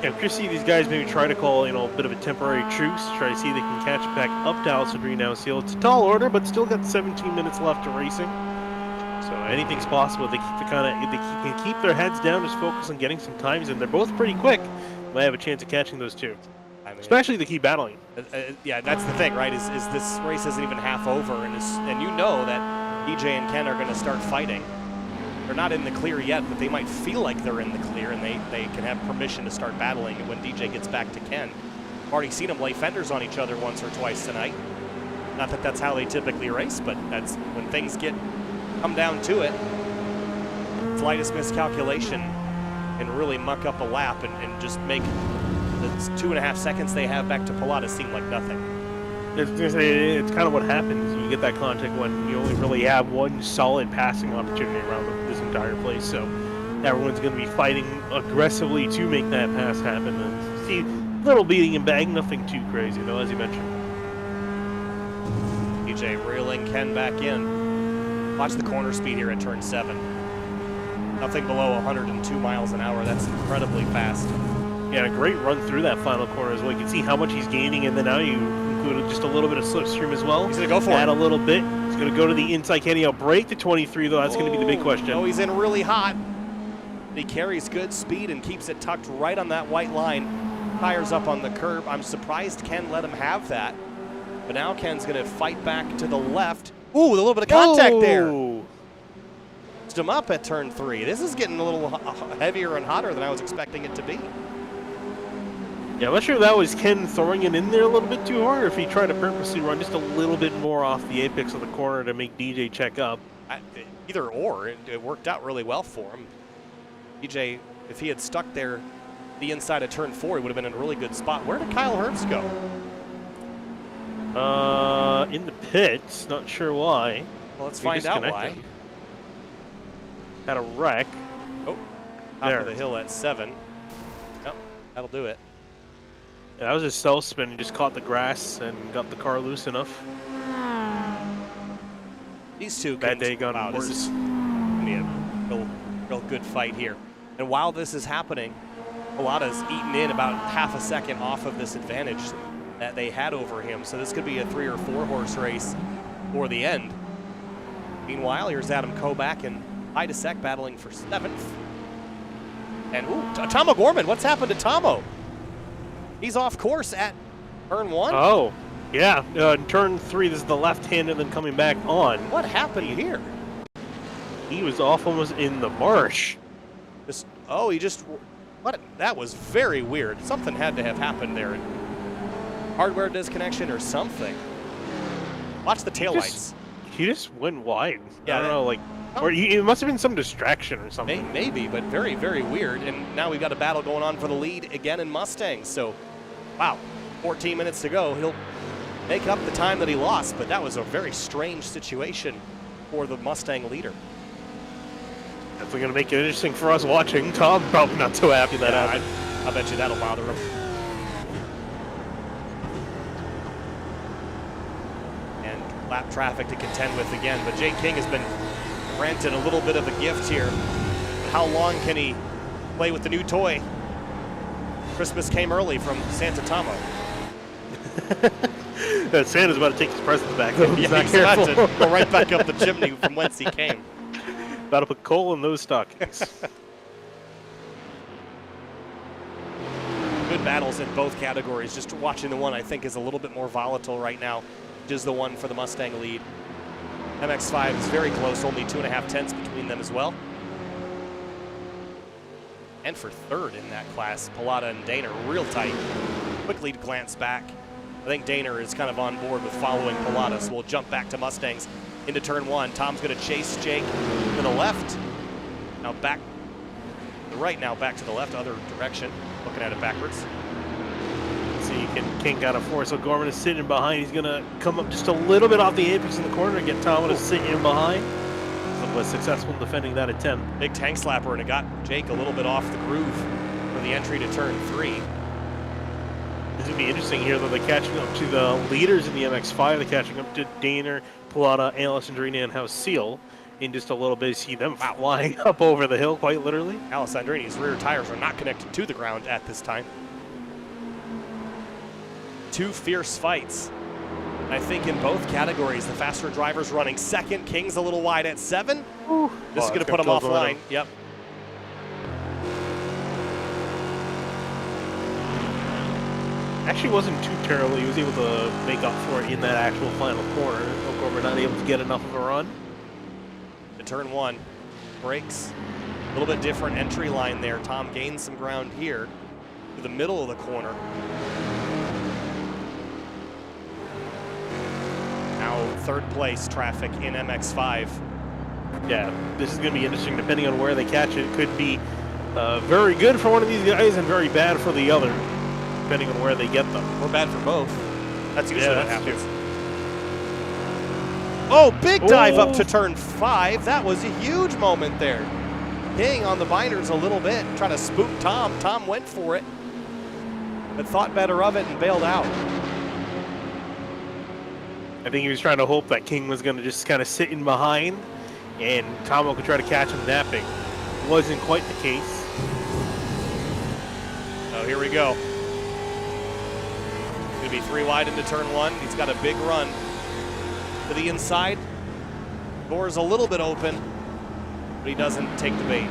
Yeah, I'm curious to see these guys maybe try to call, a bit of a temporary truce, try to see if they can catch back up to Alcedrine Hauseal. It's a tall order, but still got 17 minutes left to racing. So anything's possible. They can keep their heads down, just focus on getting some times in. They're both pretty quick. Might have a chance of catching those two. I mean, especially if they keep battling.
Yeah, that's the thing, right? Is this race isn't even half over, and you know that DJ and Ken are going to start fighting. They're not in the clear yet, but they might feel like they're in the clear, and they can have permission to start battling when DJ gets back to Ken. I've already seen them lay fenders on each other once or twice tonight. Not that that's how they typically race, but that's when things come down to it. Slightest miscalculation and really muck up a lap and just make the 2.5 seconds they have back to Pilata seem like nothing.
It's kind of what happens. You get that contact when you only really have one solid passing opportunity around this entire place. So everyone's going to be fighting aggressively to make that pass happen. And see, little beating and bang, nothing too crazy though, as you mentioned.
DJ reeling Ken back in. Watch the corner speed here at turn 7. Nothing below 102 miles an hour. That's incredibly fast.
Yeah, a great run through that final corner as well. You can see how much he's gaining, and then now you include just a little bit of slipstream as well.
He's going to go for
Add
it.
a little bit. He's going to go to the inside. Can he break to 23, though? That's going to be the big question.
Oh, he's in really hot. He carries good speed and keeps it tucked right on that white line. Tires up on the curb. I'm surprised Ken let him have that. But now Ken's going to fight back to the left. Ooh, with a little bit of contact there. Him up at turn 3. This is getting a little heavier and hotter than I was expecting it to be.
Yeah, I'm not sure if that was Ken throwing it in there a little bit too hard, or if he tried to purposely run just a little bit more off the apex of the corner to make DJ check up.
Either or, it worked out really well for him. DJ, if he had stuck there the inside of turn 4, he would have been in a really good spot. Where did Kyle Herbst go?
In the pits. Not sure why.
Well, let's find out why.
Had a wreck.
Oh, top of the hill at 7. Yep, that'll do it.
Yeah, that was his self spin. He just caught the grass and got the car loose enough.
These two
bad day gone
out.
worse.
This is gonna be a real good fight here. And while this is happening, Pilata's eaten in about half a second off of this advantage that they had over him. So this could be a 3 or 4 horse race for the end. Meanwhile, here's Adam Koback and Idasek battling for 7th. And Tomo Gorman, what's happened to Tomo? He's off course at turn 1.
Oh, yeah. Turn 3, this is the left-hander, then coming back on.
What happened here?
He was off almost in the marsh.
That was very weird. Something had to have happened there. Hardware disconnection or something. Watch the taillights.
He just went wide.
Yeah,
I don't know, or it must have been some distraction or something.
Maybe, but very, very weird. And now we've got a battle going on for the lead again in Mustangs. So, wow, 14 minutes to go. He'll make up the time that he lost, but that was a very strange situation for the Mustang leader.
Definitely going to make it interesting for us watching. Tom probably not so happy that happened.
I bet you that'll bother him. And lap traffic to contend with again, but Jake King has been granted a little bit of a gift here. How long can he play with the new toy? Christmas came early from Santa Tomo.
Santa's about to take his presents back.
Yeah, he's about to go right back up the chimney from whence he came.
About to put coal in those stockings.
Good battles in both categories. Just watching the one I think is a little bit more volatile right now, which is the one for the Mustang lead. MX-5 is very close, only 2.5 tenths between them as well. And for third in that class, Pilata and Daner real tight. Quickly glance back. I think Daner is kind of on board with following Pilata, so we'll jump back to Mustangs into turn one. Tom's going to chase Jake to the left. Now back to the right, now back to the left, other direction. Looking at it backwards.
See, King got a force, so Gorman is sitting behind. He's going to come up just a little bit off the apex in the corner and get Tom to sit in behind. Was successful in defending that attempt.
Big tank slapper, and it got Jake a little bit off the groove for the entry to turn 3.
This would be interesting here, though. They're catching up to the leaders in the MX-5. They're catching up to Daner, Pilata, Alessandrini, and House Seal. In just a little bit, see them flying up over the hill, quite literally.
Alessandrini's rear tires are not connected to the ground at this time. Two fierce fights. I think in both categories, the faster driver's running second. King's a little wide at 7. Ooh. This is going to put him offline. Yep.
Actually wasn't too terrible. He was able to make up for it in that actual final corner. O'Gorman not able to get enough of a run.
In turn 1, brakes. A little bit different entry line there. Tom gains some ground here to the middle of the corner. Now third place traffic in MX-5.
Yeah, this is going to be interesting depending on where they catch it. It could be very good for one of these guys and very bad for the other, depending on where they get them.
Or bad for both. That's usually what happens. Oh, big dive up to turn 5. That was a huge moment there. King on the binders a little bit, trying to spook Tom. Tom went for it, but thought better of it and bailed out.
I think he was trying to hope that King was going to just kind of sit in behind and Tomo could try to catch him napping. Wasn't quite the case.
Oh, here we go. Going to be 3 wide into turn 1. He's got a big run to the inside. Door's a little bit open, but he doesn't take the bait.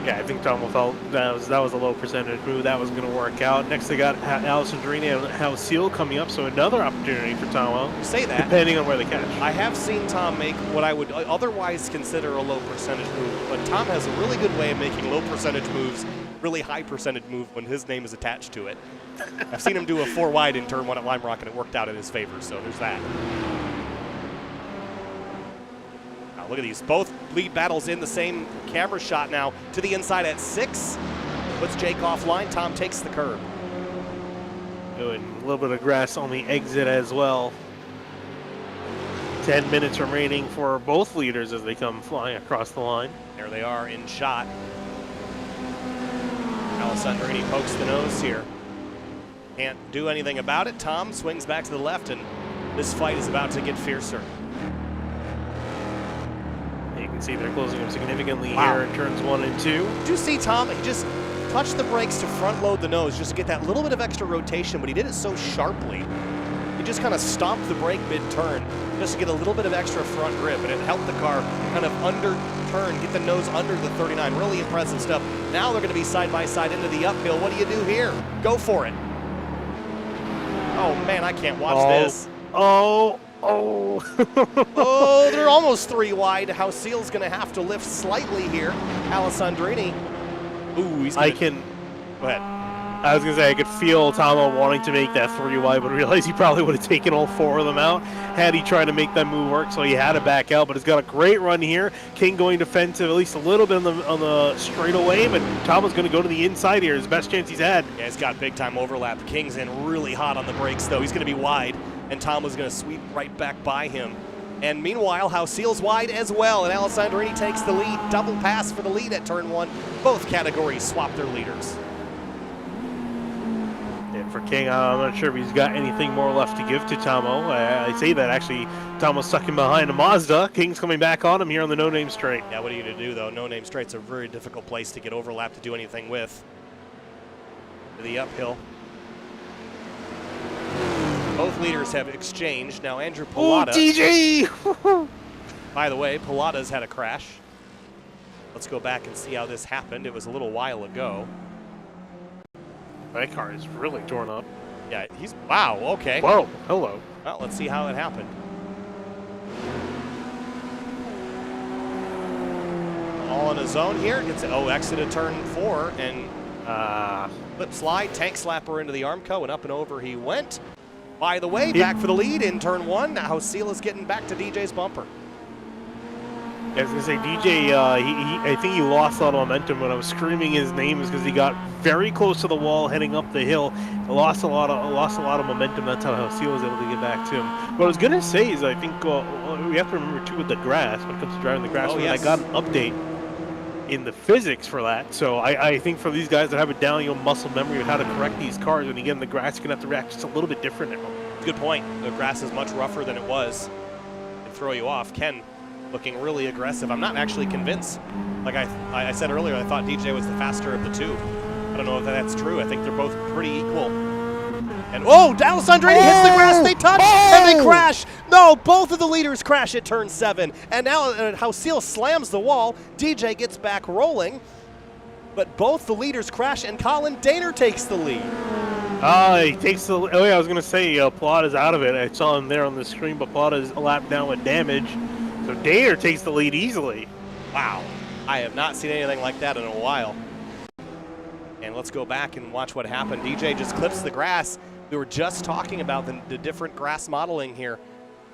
Yeah, I think Tomo felt that was a low percentage move. That was going to work out. Next, they got Alessandrini and House Seal coming up, so another opportunity for Tomo.
You say that.
Depending on where they catch.
I have seen Tom make what I would otherwise consider a low percentage move, but Tom has a really good way of making low percentage moves really high percentage move when his name is attached to it. I've seen him do a 4 wide in turn 1 at Lime Rock, and it worked out in his favor, so there's that. Look at these, both lead battles in the same camera shot now. To the inside at 6, puts Jake offline. Tom takes the curb.
Good, a little bit of grass on the exit as well. 10 minutes remaining for both leaders as they come flying across the line.
There they are in shot. Alessandrini pokes the nose here. Can't do anything about it. Tom swings back to the left, and this fight is about to get fiercer.
You can see they're closing up significantly here in turns 1 and 2.
Did you see Tom? He just touched the brakes to front load the nose just to get that little bit of extra rotation, but he did it so sharply. He just kind of stomped the brake mid-turn just to get a little bit of extra front grip, and it helped the car kind of under-turn, get the nose under the 39. Really impressive stuff. Now they're going to be side by side into the uphill. What do you do here? Go for it. Oh, man, I can't watch this.
Oh,
they're almost 3 wide. House Seal's going to have to lift slightly here. Alessandrini. Ooh, he's going to... Go ahead.
I was going to say, I could feel Tomo wanting to make that 3 wide, but realized he probably would have taken all 4 of them out had he tried to make that move work, so he had to back out, but he's got a great run here. King going defensive at least a little bit on the straightaway, but Tomo's going to go to the inside here. His best chance he's had.
Yeah, he's got big-time overlap. King's in really hot on the brakes, though. He's going to be wide, and Tomo's going to sweep right back by him. And meanwhile, House Seal's wide as well, and Alessandrini takes the lead. Double pass for the lead at turn 1. Both categories swap their leaders.
And for King. I'm not sure if he's got anything more left to give to Tomo. I say that actually, Tomo's stuck in behind a Mazda. King's coming back on him here on the no-name straight.
Yeah, what are you going to do, though? No-name straight's a very difficult place to get overlap to do anything with. The uphill. Both leaders have exchanged. Now Andrew Pilata.
DJ!
By the way, Pilata's had a crash. Let's go back and see how this happened. It was a little while ago.
That car is really torn up.
Yeah, he's, wow, okay.
Whoa, hello.
Well, let's see how it happened. All on his own here. Gets, exited turn 4 and flip slide, tank slapper into the Armco, and up and over he went. By the way, back for the lead in turn 1. Now Seal is getting back to DJ's bumper.
I was gonna say DJ. I think he lost a lot of momentum when I was screaming his name, is because he got very close to the wall heading up the hill. Lost a lot of momentum. That's how Seal was able to get back to him. What I was gonna say is, I think we have to remember too with the grass when it comes to driving the grass.
Yes.
I got an update in the physics for that. So I think for these guys that have a down muscle memory of how to correct these cars, when you get in the grass, you're gonna have to react just a little bit different now.
Good point. The grass is much rougher than it was. It throw you off. Ken looking really aggressive. I'm not actually convinced. Like I said earlier, I thought DJ was the faster of the two. I don't know if that's true. I think they're both pretty equal. And D'Alessandrini hits the grass, they touch, and they crash. No, both of the leaders crash at turn 7. And now how Seal slams the wall, DJ gets back rolling, but both the leaders crash, and Colin Daner takes the lead.
He takes the. Oh yeah, I was gonna say Pilata's out of it. I saw him there on the screen, but Pilata's a lap down with damage. So Daner takes the lead easily.
Wow, I have not seen anything like that in a while. And let's go back and watch what happened. DJ just clips the grass. We were just talking about the different grass modeling here.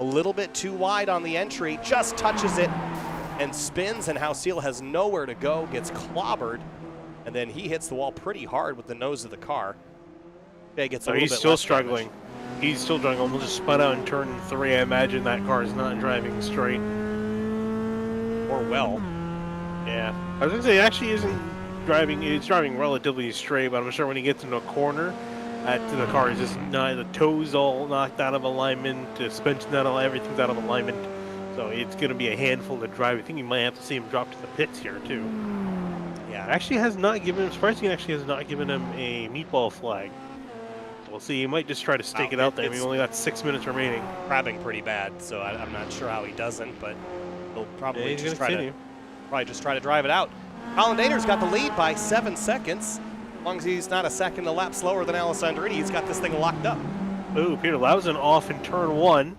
A little bit too wide on the entry, just touches it and spins, and how Seal has nowhere to go, gets clobbered, and then he hits the wall pretty hard with the nose of the car. DJ gets a little bit
he's still
less
struggling.
damage.
He's still struggling. Almost just spun out in turn 3. I imagine that car is not driving straight.
Or well.
Yeah. I was gonna say, it actually isn't driving. It's driving relatively straight, but I'm sure when he gets into a corner, the car is just the toes all knocked out of alignment, the suspension out of everything's out of alignment. So it's gonna be a handful to drive. I think you might have to see him drop to the pits here too. Yeah. Actually has not given him. Surprisingly, actually has not given him a meatball flag. We'll see. He might just try to stake it out there. We only got 6 minutes remaining.
Crabbing pretty bad, so I'm not sure how he doesn't, but he'll probably just try to drive it out. Colin Daner's got the lead by 7 seconds. As long as he's not a second a lap slower than Alessandrini, he's got this thing locked up.
Ooh, Peter Lausen off in turn 1,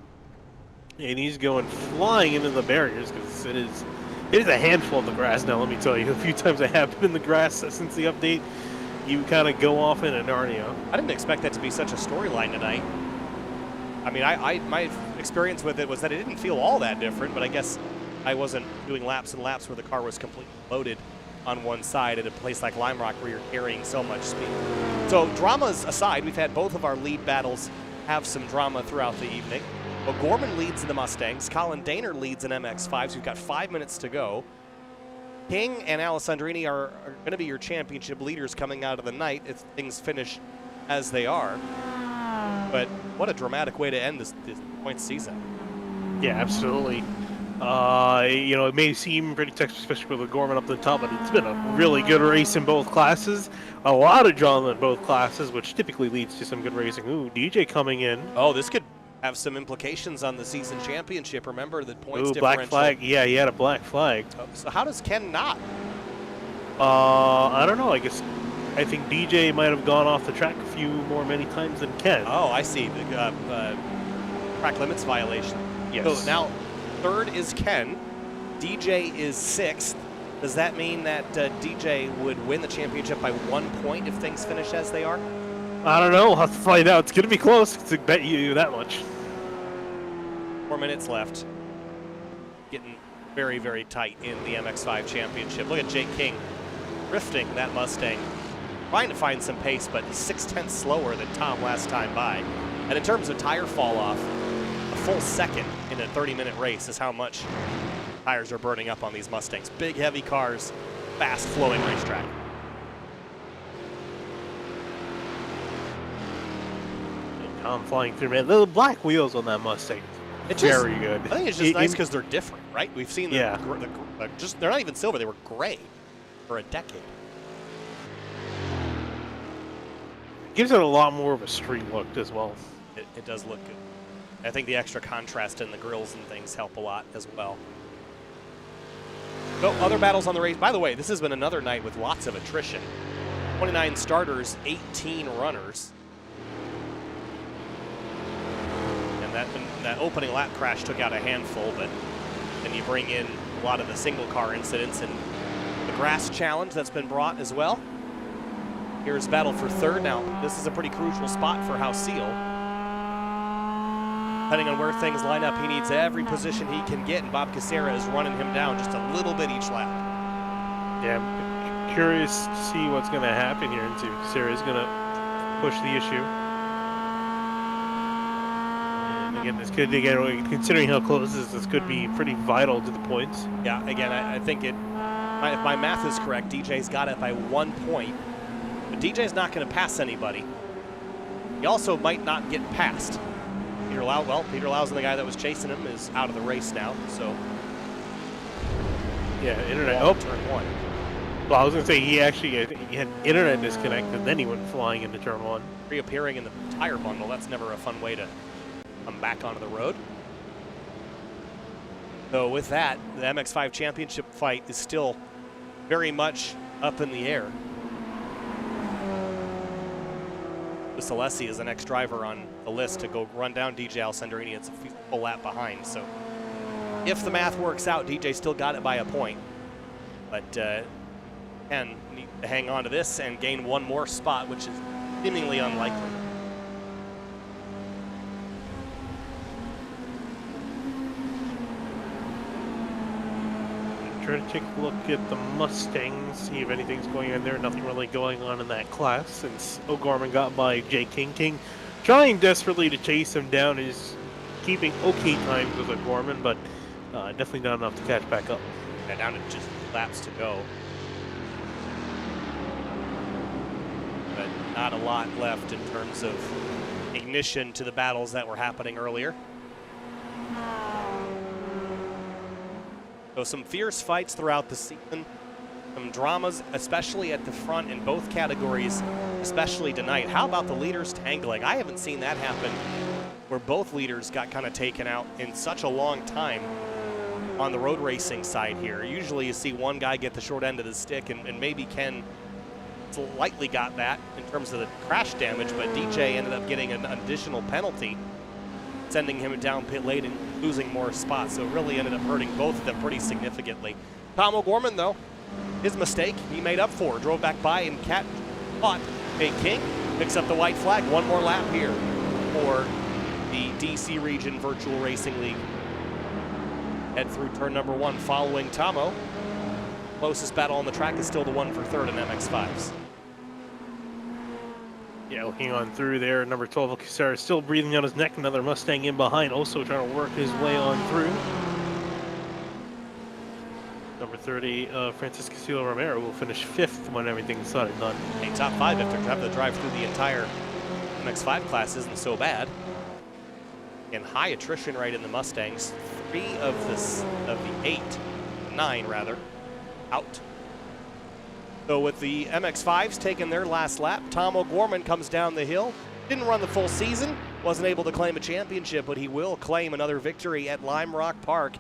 and he's going flying into the barriers because it is a handful of the grass now. Let me tell you, a few times I have been in the grass since the update. You kind of go off in a Narnia.
I didn't expect that to be such a storyline tonight. I mean, my experience with it was that it didn't feel all that different, but I guess I wasn't doing laps and laps where the car was completely loaded on one side at a place like Lime Rock where you're carrying so much speed. So dramas aside, we've had both of our lead battles have some drama throughout the evening. O'Gorman leads in the Mustangs. Colin Daner leads in MX-5s. We've got 5 minutes to go. King and Alessandrini are going to be your championship leaders coming out of the night if things finish as they are. But what a dramatic way to end this points season.
Yeah, absolutely. It may seem pretty tough, especially with O'Gorman up the top, but it's been a really good race in both classes. A lot of drama in both classes, which typically leads to some good racing. Ooh, DJ coming in.
Oh, this could have some implications on the season championship. Remember the points differential.
Black flag. Yeah, he had a black flag.
So how does Ken not?
I don't know. I think DJ might have gone off the track many times than Ken.
Oh, I see. The track limits violation.
Yes.
So now, 3rd is Ken. DJ is 6th. Does that mean that DJ would win the championship by 1 point if things finish as they are?
I don't know. We'll have to find out. It's going to be close. To bet you that much.
4 minutes left. Getting very, very tight in the MX-5 championship. Look at Jake King drifting that Mustang. Trying to find some pace, but 6/10 slower than Tom last time by. And in terms of tire fall off, a full second in a 30-minute race is how much tires are burning up on these Mustangs. Big, heavy cars, fast-flowing racetrack.
Tom flying through, man. The black wheels on that Mustang, very good.
I think it's just nice because they're different, right? We've seen them,
Yeah.
just they're not even silver; they were gray for a decade.
Gives it a lot more of a street look as well.
It does look good. I think the extra contrast in the grills and things help a lot as well. So other battles on the race. By the way, this has been another night with lots of attrition. 29 starters, 18 runners. And that opening lap crash took out a handful, but then you bring in a lot of the single car incidents and the grass challenge that's been brought as well. Here's battle for third. Now, this is a pretty crucial spot for Hauseal. Depending on where things line up, he needs every position he can get, and Bob Casera is running him down just a little bit each lap.
Yeah, I'm curious to see what's going to happen here and see if Casera is going to push the issue. And again, this could, considering how close this could be pretty vital to the points.
Yeah, again, I think if my math is correct, DJ's got it by 1 point. But DJ's not going to pass anybody. He also might not get passed. Peter Lawson, the guy that was chasing him, is out of the race now, so.
Yeah, internet.
Turn one.
Well, I was going to say he had internet disconnect, and then he went flying into turn one.
Reappearing in the tire bundle, that's never a fun way to come back onto the road. So with that, the MX-5 championship fight is still very much up in the air. Alessi is the next driver on the list to go run down DJ Alessandrini. It's a full lap behind. So if the math works out, DJ still got it by a point. But can need to hang on to this and gain one more spot, which is seemingly unlikely.
Try to take a look at the Mustangs, see if anything's going on there. Nothing really going on in that class since O'Gorman got by Jay King. King trying desperately to chase him down. Is keeping okay times with O'Gorman, but definitely not enough to catch back up.
Yeah, down to just laps to go. But not a lot left in terms of ignition to the battles that were happening earlier. So some fierce fights throughout the season, some dramas, especially at the front in both categories, especially tonight. How about the leaders tangling? I haven't seen that happen where both leaders got kind of taken out in such a long time on the road racing side here. Usually you see one guy get the short end of the stick, and maybe Ken slightly got that in terms of the crash damage, but DJ ended up getting an additional penalty, sending him down pit lane and losing more spots. So it really ended up hurting both of them pretty significantly. Tom O'Gorman, though, his mistake, he made up for. Drove back by and caught Jay King. Picks up the white flag. One more lap here for the DC Region Virtual Racing League. Head through turn number one following Tomo. Closest battle on the track is still the one for third in MX-5s.
Yeah, looking on through there, number 12, Casera still breathing down his neck. Another Mustang in behind, also trying to work his way on through. Number 30, Francisco Castillo Romero will finish 5th when everything's said and done.
A top 5 after having to drive through the entire MX-5 class isn't so bad. And high attrition rate in the Mustangs. 3 of the 9 rather, out. So with the MX-5s taking their last lap, Tom O'Gorman comes down the hill. Didn't run the full season, wasn't able to claim a championship, but he will claim another victory at Lime Rock Park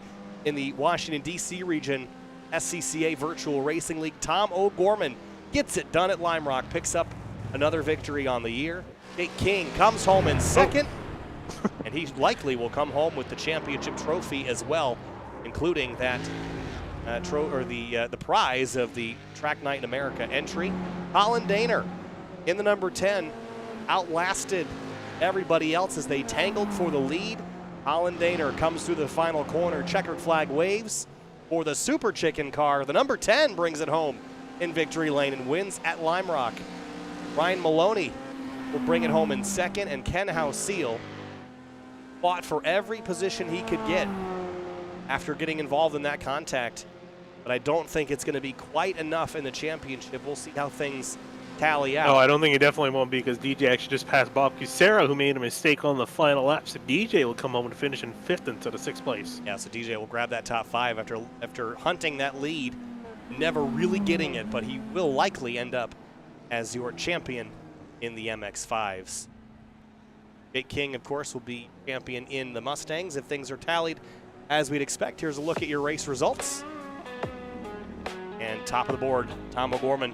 in the Washington, D.C. region SCCA Virtual Racing League. Tom O'Gorman gets it done at Lime Rock, picks up another victory on the year. Jake King comes home in second, and he likely will come home with the championship trophy as well, including that the prize of the Track Night in America entry. Colin Daner in the number 10 outlasted everybody else as they tangled for the lead. Colin Daner comes through the final corner. Checkered flag waves for the Super Chicken car. The number 10 brings it home in victory lane and wins at Lime Rock. Ryan Maloney will bring it home in second, and Ken Hauseal fought for every position he could get after getting involved in that contact. But I don't think it's going to be quite enough in the championship. We'll see how things tally out.
No, I don't think it definitely won't be, because DJ actually just passed Bob Kucera, who made a mistake on the final lap. So DJ will come home and finish in 5th instead of 6th place.
Yeah, so DJ will grab that top 5 after hunting that lead, never really getting it, but he will likely end up as your champion in the MX-5s. Jake King, of course, will be champion in the Mustangs if things are tallied as we'd expect. Here's a look at your race results. And top of the board, Tom O'Gorman.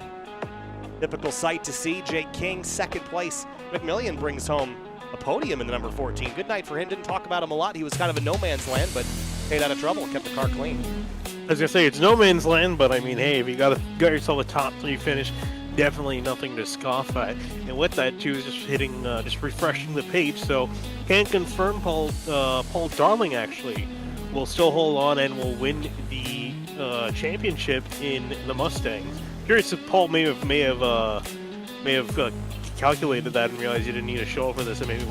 Typical sight to see. Jake King, 2nd place. McMillian brings home a podium in the number 14. Good night for him. Didn't talk about him a lot. He was kind of a no man's land, but stayed out of trouble and kept the car clean.
I was gonna say, it's no man's land, but I mean, hey, if you got yourself a top 3 finish, definitely nothing to scoff at. And with that too, is just refreshing the page. So can't confirm Paul Darling actually will still hold on and will win the championship in the Mustangs. Curious if Paul may have calculated that and realized he didn't need to show up for this, and maybe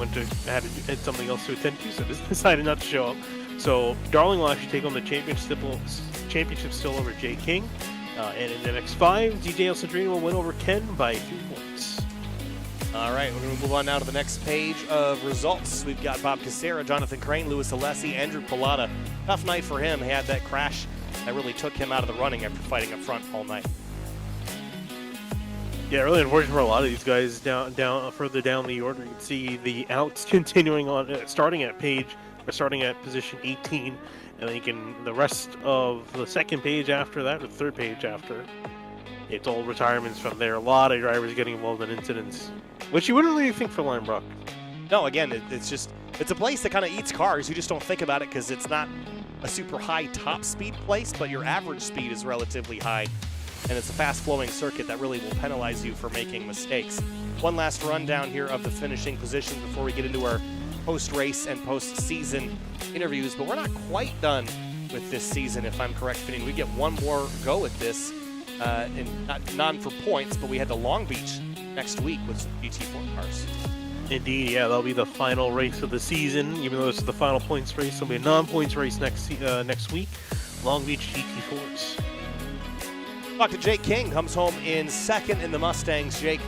had something else to attend to, so just decided not to show up. So Darling will actually take on the championship still over Jay King. And in the next 5, DJ El Cedrino will win over Ken by 3 points.
All right, we're going to move on now to the next page of results. We've got Bob Kucera, Jonathan Crane, Louis Alessi, Andrew Pilata. Tough night for him. He had that crash that really took him out of the running after fighting up front all night.
Yeah, really unfortunate for a lot of these guys further down the order. You can see the outs continuing on, starting at position 18. And then the rest of the 2nd page after that, or the 3rd page after, it's all retirements from there. A lot of drivers getting involved in incidents, which you wouldn't really think for Lime Rock.
No, again, it's a place that kind of eats cars. You just don't think about it because it's not a super high top speed place, but your average speed is relatively high. And it's a fast-flowing circuit that really will penalize you for making mistakes. One last rundown here of the finishing positions before we get into our post-race and post-season interviews, but we're not quite done with this season, if I'm correct, Finian. We get one more go at this, and not for points, but we head to Long Beach next week with some GT4 cars.
Indeed, yeah, that'll be the final race of the season. Even though it's the final points race, there'll be a non-points race next week. Long Beach GT4s.
Talk to Jake King, comes home in 2nd in the Mustangs. Jake,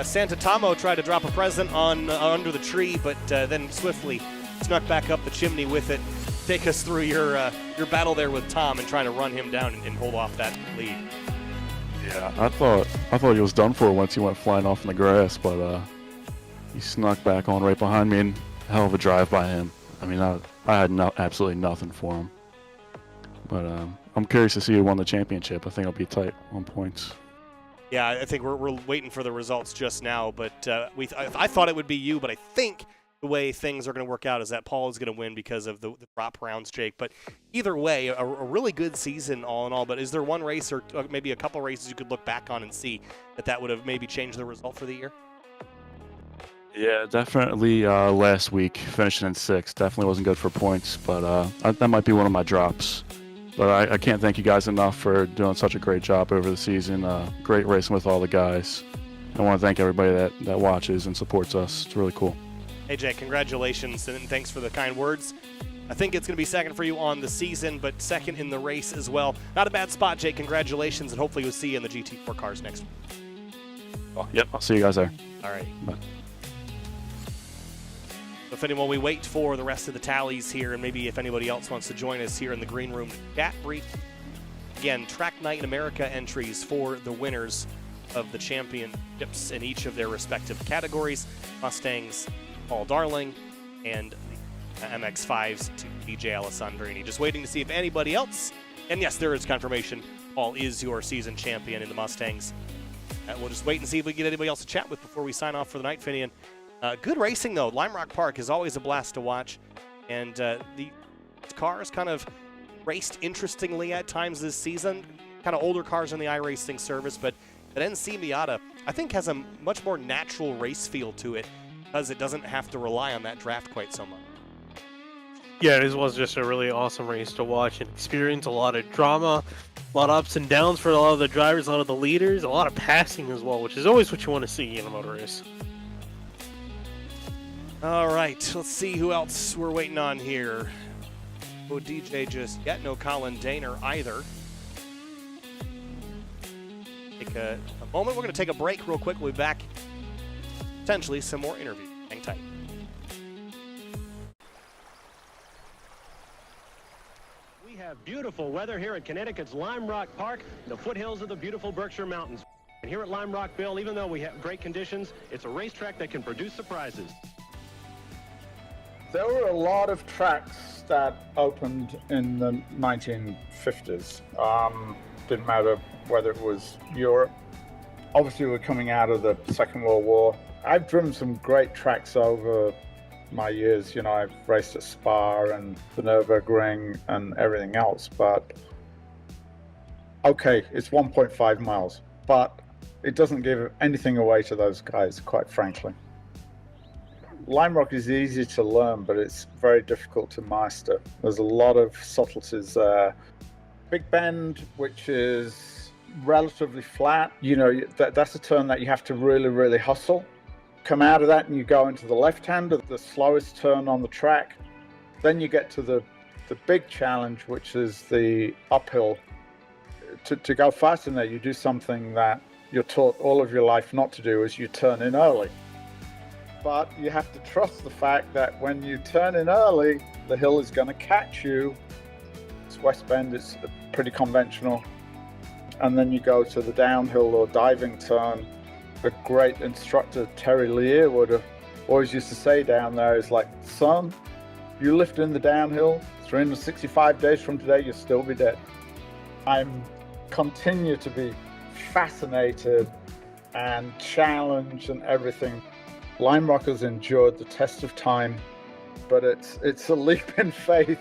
Santa Tomo tried to drop a present on under the tree, but then swiftly snuck back up the chimney with it. Take us through your battle there with Tom and trying to run him down and hold off that lead.
Yeah, I thought he was done for once he went flying off in the grass, but he snuck back on right behind me, and hell of a drive by him. I mean, I had absolutely nothing for him. But I'm curious to see who won the championship. I think it'll be tight on points.
Yeah, I think we're waiting for the results just now, but I thought it would be you, but I think the way things are going to work out is that Paul is going to win because of the drop rounds, Jake. But either way, a really good season all in all. But is there one race or maybe a couple races you could look back on and see that would have maybe changed the result for the year?
Yeah, definitely last week, finishing in 6th. Definitely wasn't good for points, but that might be one of my drops. But I can't thank you guys enough for doing such a great job over the season. Great racing with all the guys. I want to thank everybody that watches and supports us. It's really cool.
Hey, Jake, congratulations, and thanks for the kind words. I think it's going to be 2nd for you on the season, but 2nd in the race as well. Not a bad spot, Jake. Congratulations, and hopefully we'll see you in the GT4 cars next week.
Oh, yep, I'll see you guys there.
All right.
Bye.
If anyone, we wait for the rest of the tallies here, and maybe if anybody else wants to join us here in the green room to chat brief. Again, Track Night in America entries for the winners of the championships in each of their respective categories. Mustangs, Paul Darling, and the MX-5s to DJ Alessandrini. Just waiting to see if anybody else, and yes, there is confirmation, Paul is your season champion in the Mustangs. We'll just wait and see if we get anybody else to chat with before we sign off for the night, Finian. Good racing, though. Lime Rock Park is always a blast to watch. And the cars kind of raced interestingly at times this season. Kind of older cars in the iRacing service. But that NC Miata, I think, has a much more natural race feel to it because it doesn't have to rely on that draft quite so much.
Yeah, this was just a really awesome race to watch and experience. A lot of drama, a lot of ups and downs for a lot of the drivers, a lot of the leaders, a lot of passing as well, which is always what you want to see in a motor race.
All right, let's see who else we're waiting on here. No DJ just yet, no Colin Daner either. Take a moment. We're going to take a break real quick. We'll be back. Potentially some more interviews. Hang tight.
We have beautiful weather here at Connecticut's Lime Rock Park, the foothills of the beautiful Berkshire Mountains. And here at Lime Rock, Bill, even though we have great conditions, it's a racetrack that can produce surprises.
There were a lot of tracks that opened in the 1950s. Didn't matter whether it was Europe. Obviously, we're coming out of the Second World War. I've driven some great tracks over my years. You know, I've raced at Spa and the Nürburgring and everything else. But okay, it's 1.5 miles, but it doesn't give anything away to those guys, quite frankly. Lime Rock is easy to learn, but it's very difficult to master. There's a lot of subtleties there. Big Bend, which is relatively flat, you know, that's a turn that you have to really, really hustle. Come out of that and you go into the left hand, the slowest turn on the track. Then you get to the big challenge, which is the uphill. To go fast in there, you do something that you're taught all of your life not to do, is you turn in early. But you have to trust the fact that when you turn in early, the hill is going to catch you. It's West Bend, it's pretty conventional. And then you go to the downhill or diving turn. A great instructor, Terry Lear, would have always used to say down there, is like, son, you lift in the downhill, 365 days from today, you'll still be dead. I'm continue to be fascinated and challenged and everything. Lime Rock has endured the test of time, but it's a leap in faith.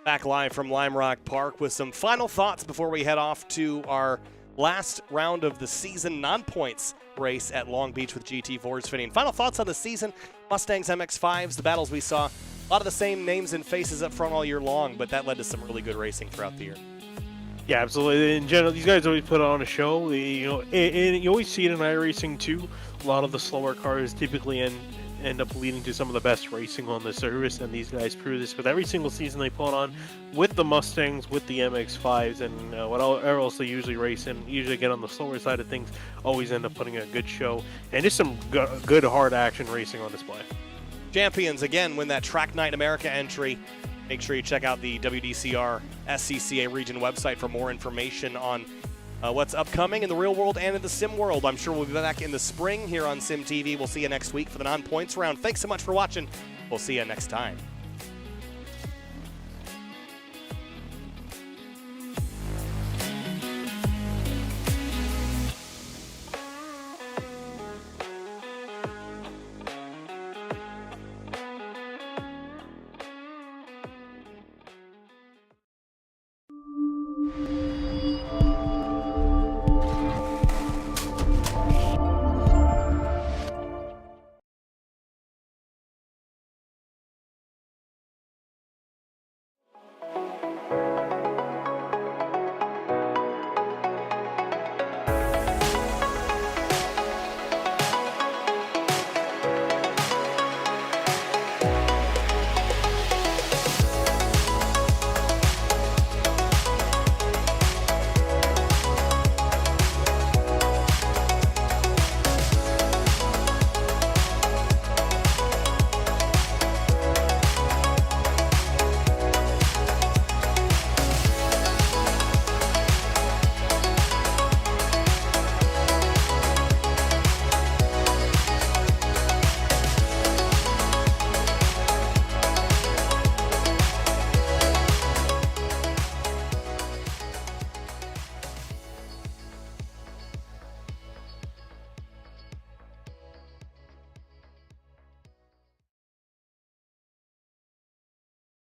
Back live from Lime Rock Park with some final thoughts before we head off to our last round of the season non-points race at Long Beach with GT Force Fitting. Final thoughts on the season, Mustangs, MX-5s, the battles we saw. A lot of the same names and faces up front all year long, but that led to some really good racing throughout the year.
Yeah, absolutely. In general, these guys always put on a show. You know, and you always see it in iRacing too. A lot of the slower cars typically end up leading to some of the best racing on the service, and these guys prove this with every single season they put on, with the Mustangs, with the MX-5s, and whatever else they usually race in. Usually get on the slower side of things, always end up putting a good show, and just some good hard action racing on display.
Champions again win that Track Night America entry. Make sure you check out the WDCR SCCA region website for more information on what's upcoming in the real world and in the sim world. I'm sure we'll be back in the spring here on Sim TV. We'll see you next week for the non-points round. Thanks so much for watching. We'll see you next time.